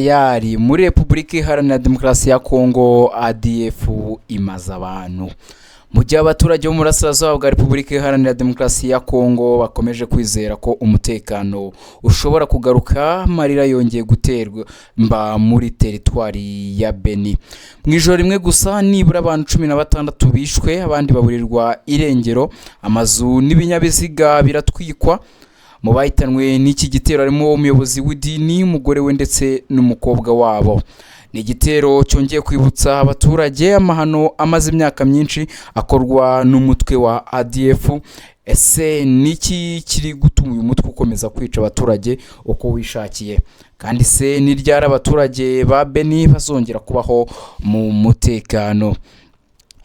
yari muri Repubulika Iharanira Demokarasi ya Kongo. ADF imaze abantu mu gihe abaturage bo mu burasirazuba bwa Repubulika Iharanira Demokarasi ya Kongo bakomeje kwizera ko umutekano ushobora kugaruka. Marira yongeye guterwa muri teritwari ya Beni. Mu ijoro rimwe gusa nibura abantu 16 bishwe, abandi baburirwa irengero, amazu n'ibinyabiziga biratwikwa. Mu bahitanwe n'iki gitero harimo umuyobozi w'idini, umugore we ndetse n'umukobwa wabo. Ni igitero cyongeye kwibutsa abaturage amahano amaze imyaka myinshi akorwa n'umutwe wa ADF. Ese niki kiri gutuma uyu mutwe ukomeza kwica abaturage uko wishakiye? Kandi se ni ryari abaturage ba Beni bazongera kubaho mu mutekano?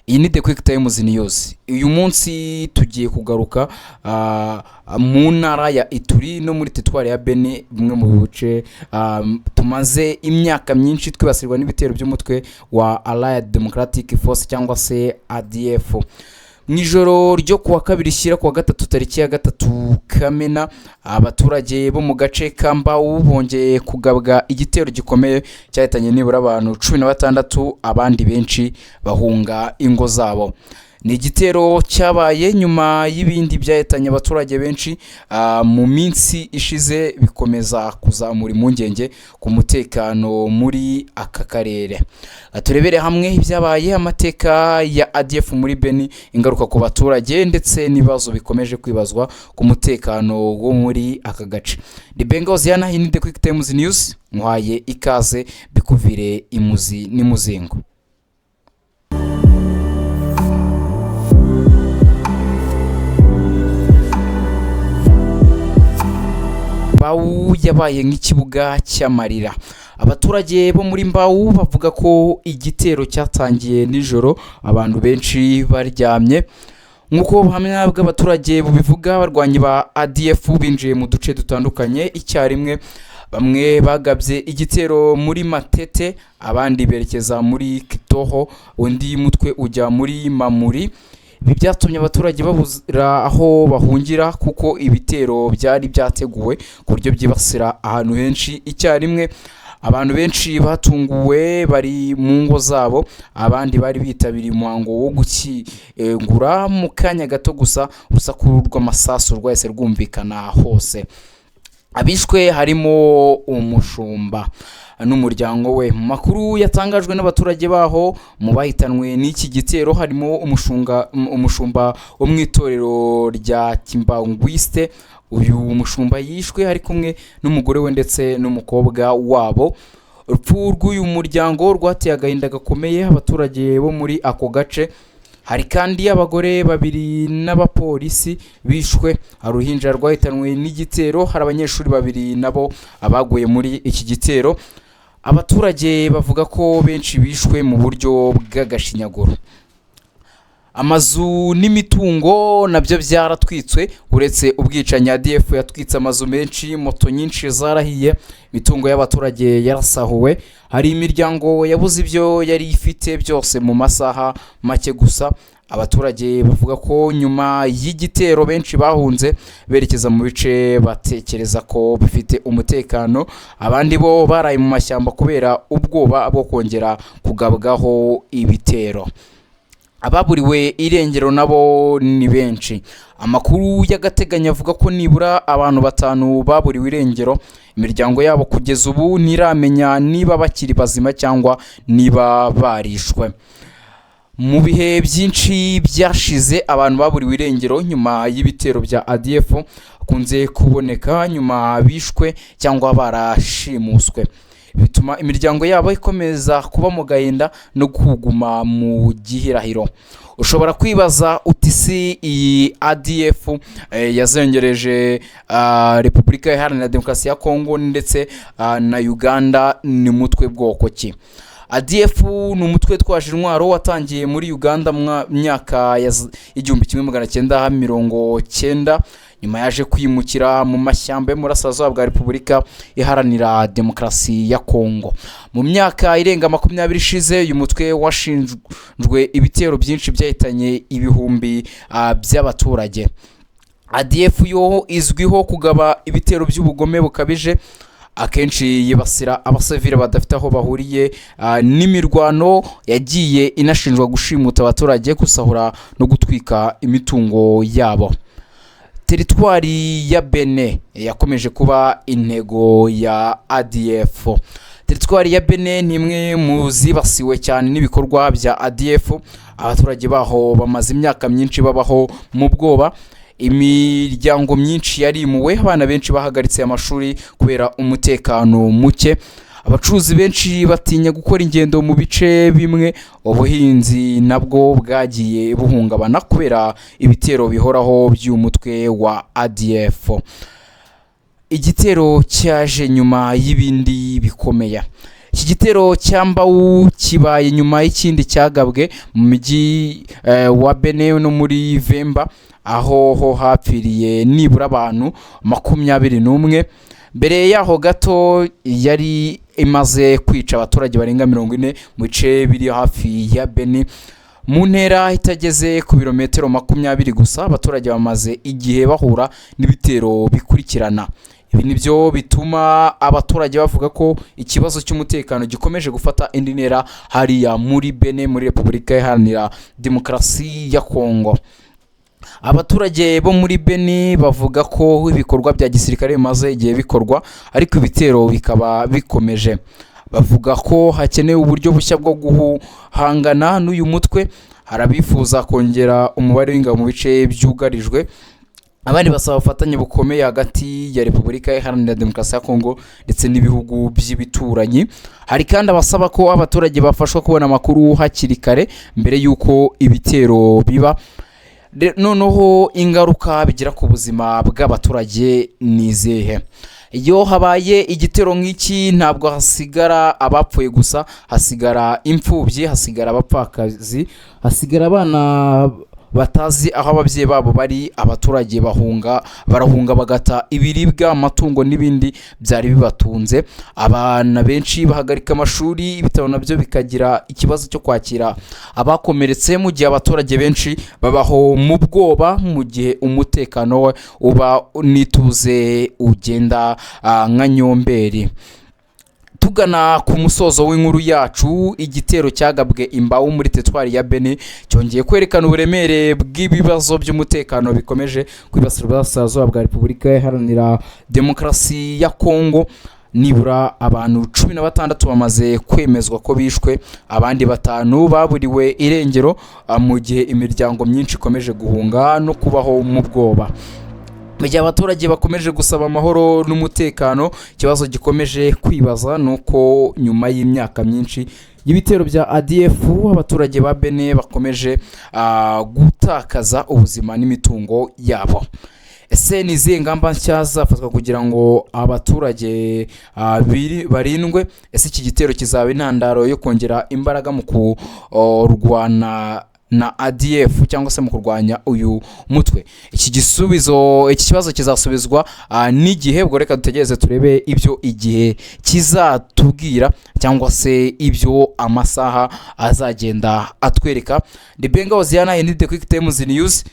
Iyi ni The Quick Times News. Uyu munsi tugiye kugaruka mu ntara ya Ituri no muri teritwari ya Beni, bimwe mu bice tumaze imyaka myinshi twibasirwa n'ibitero by'umutwe wa Allied Democratic Force cyangwa se ADF. Mwijoro ryo kuwa kabiri shyira kuwa gatatu tariki ya 3 Kamena, abaturage bo mu gace Kambau bongeye kugabwa igitero gikomeye cyahitanye nibura abantu 16, abandi benshi bahunga ingo zabo. Ni igitero cyabaye nyuma y'ibindi byahitanye abaturage benshi mu minsi ishize, bikomeza kuzamura impungenge ku mutekano muri aka karere. Turebere hamwe ibyabaye, amateka ya ADF muri Beni, ingaruka ku baturage ndetse n'ibibazo bikomeje kwibazwa ku mutekano wo muri aka gace. Ni Bengoziana, iyi ni The Quick Times News, nkwaye ikaze bikuvire imuzi n'imuzingo. Mbau yabaye nk'ikibuga cy'amarira. Abaturage bo muri Mbau bavuga ko igitero cyatangiye nijoro abantu benshi baryamye. Nkuko buhamya bw'abaturage bubivuga, barwanyi ba ADF binjiye mu duce dutandukanye icyarimwe. Bamwe bagabye igitero muri Matete, abandi berekeza muri Kitoho, undi mutwe ujya muri Mamuri. Ibi byatumye abaturage babura aho bahungira kuko ibitero byari byateguwe ku buryo byibasira ahantu henshi icyarimwe. Abantu benshi batunguwe bari mu ngo zabo, abandi bari bitabiriye umuhango wo gukingura. Mu kanya gato gusa urusaku rw'amasasu rwahise rwumvikana hose. Abishwe harimo umushumba n'umuryango we. Mu makuru yatangajwe n'abaturage baho, mu bahitanwe n'iki gitero harimo umushumba wo mu itorero rya Kimbangwiste. Uyu mushumba yishwe ari kumwe n'umugore we ndetse n'umukobwa wabo. Urupfu rw'uyu muryango rwateye agahinda gakomeye abaturage bo muri ako gace. Hari kandi abagore babiri n'abapolisi bishwe. Uruhinja rwahitanwe n'igitero, hari abanyeshuri babiri nabo abaguye muri iki gitero. Abaturage bavuga ko benshi bishwe mu buryo bw'agashinyaguro. Amazu n'imitungo nabyo byaratwitswe. Uretse ubwicanyi, ADF yatwitse amazu menshi, moto nyinshi zarahiye, imitungo y'abaturage yarasahuwe. Hari imiryango yabuze ibyo yari ifite byose mu masaha make gusa. Abaturage bavuga ko nyuma y'igitero benshi bahunze berekeza mu bice batekereza ko bifite umutekano. Abandi bo baraye mu mashyamba kubera ubwoba bwo kongera kugabwaho ibitero. Ababuriwe irengero nabo ni benshi. Amakuru y'agateganyo avuga ko nibura abantu 5 baburiwe irengero. Imiryango yabo kugeza ubu ntiramenya niba bakiri bazima cyangwa niba barishwe. Mu bihe byinshi byashize abantu baburiwe irengero nyuma y'ibitero bya ADF kunze kuboneka nyuma bishwe cyangwa barashimuswe. Bituma imiryango yabo ikomeza kuba mu gahinda no kuguma mu gihirahiro. Ushobora kwibaza uti si iyi ADF yazengereje Repubulika Iharanira Demokarasi ya Kongo ndetse na Uganda ni mutwe bwoko ki? ADF ni umutwe twaje intwaro watangiye muri Uganda mu myaka ya 1990, nyuma yaje kwimukira mu mashyamba yo murasirazuba bwa Repubulika Iharanira Demokarasi ya Kongo. Mu myaka irenga 20 ishize uyu mutwe washinjwe ibitero byinshi byahitanye ibihumbi by'abaturage. ADF yo izwiho kugaba ibitero by'ubugome bukabije, akenshi yibasira abasivile badafite aho bahuriye n'imirwano yagiye inashinjwa gushimuta abaturage, gusahura no gutwika imitungo yabo. Teritwari ya Bene yakomeje kuba intego ya ADF. Teritwari ya Bene ni imwe mu zibasiwe cyane n'ibikorwa bya ADF. Abaturage baho bamaze imyaka myinshi babaho mu bwoba, imiryango myinshi yarimuwe, abana benshi bahagaritse amashuri kubera umutekano muke, abacuruzi benshi batinya gukora ingendo mu bice bimwe, ubuhinzi nabwo bwagiye buhungabana kubera ibitero bihoraho by'umutwe wa ADF. Igitero cyaje nyuma y'ibindi bikomeye. Iki gitero cyambawu kibaye nyuma y'ikindi cyagabwe mu mujyi wa Bene no muri Vemba, aho ho hapfiriye nibura abantu 21. Mbere yaho gato yari imaze kwica abaturage barenga 40 mu bice biri hafi ya Bene, mu ntera itageze ku birometero 20 gusa. Abaturage bamaze igihe bahura n'ibitero bikurikirana. Ibi nibyo bituma abaturage bavuga ko ikibazo cy'umutekano gikomeje gufata indi ntera hariya muri Bene, muri Repubulika Iharanira Demokarasi ya Kongo. Abaturage bo muri Bene bavuga ko ibikorwa bya gisirikare bimaze igihe bikorwa, ariko ibitero bikaba bikomeje. Bavuga ko hakenewe uburyo bushya bwo guhangana n'uyu mutwe. Harabifuza kongera umubare w'ingabo mu bice byugarijwe. Abandi basaba ubufatanye bukomeye hagati ya Repubulika Iharanira Demokarasi ya Kongo ndetse n'ibihugu by'ibituranyi. Hari kandi abasaba ko abaturage bafashwa kubona amakuru hakiri kare mbere y'uko ibitero biba. Noneho ingaruka bigira ku buzima bw'abaturage nizehe? Iyo habaye igitero nk'iki ntabwo hasigara abapfuye gusa, hasigara imfubyi, hasigara abapfakazi, hasigara abana batazi aho ababyeyi babo bari. Abaturage barahunga bagata ibiribwa, amatungo n'ibindi byari bibatunze. Abana benshi bahagarika amashuri, ibitaro nabyo bikagira ikibazo cyo kwakira abakomeretse, mu gihe abaturage benshi babaho mu bwoba, mu gihe umutekano we uba nituze ugenda nka nyomberi. Tugana ku musozo w'inkuru yacu, igitero cyagabwe imbawu muri teritwari ya Bene cyongeye kwerekana uburemere bw'ibibazo by'umutekano bikomeje kwibasira uburasirazuba bwa Repubulika Iharanira Demokarasi ya Kongo. Nibura abantu 16 bamaze kwemezwa ko bishwe, abandi 5 baburiwe irengero, mu gihe imiryango myinshi ikomeje guhunga no kubaho mu bwoba. Mu gihe abaturage bakomeje gusaba amahoro n'umutekano, ikibazo gikomeje kwibaza nuko nyuma y'imyaka myinshi y'ibitero bya ADF abaturage ba Bene bakomeje gutakaza ubuzima n'imitungo yabo. Ese ni izihe ngamba nshya zafatwa kugira ngo abaturage barindwe? Ese iki gitero kizaba intandaro yo kongera imbaraga mu kurwana na ADF cyangwa se mu kurwanya uyu mutwe? Iki kibazo kizasubizwa n'igihe. Ubwo reka dutegereze turebe ibyo igihe kizatubwira cyangwa se ibyo amasaha azagenda atwereka. Benga Oziana in the Quick Times News.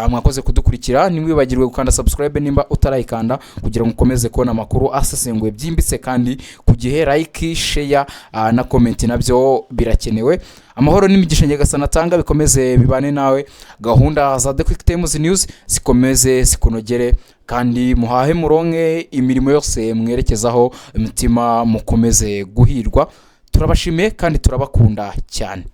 Mwakoze kudukurikira, nimwibagirwe gukanda subscribe nimba utarayikanda kugira ngo ukomeze kubona amakuru asesenguye byimbitse kandi ku gihe. Like, share na comment nabyo birakenewe. Amahoro n'imigisha nyagasani atanga bikomeze bibane nawe. Gahunda za The Quick Times News zikomeze zikunogere kandi muhahe muronke imirimo yose mwerekezaho imitima mukomeze guhirwa. Turabashimiye kandi turabakunda cyane.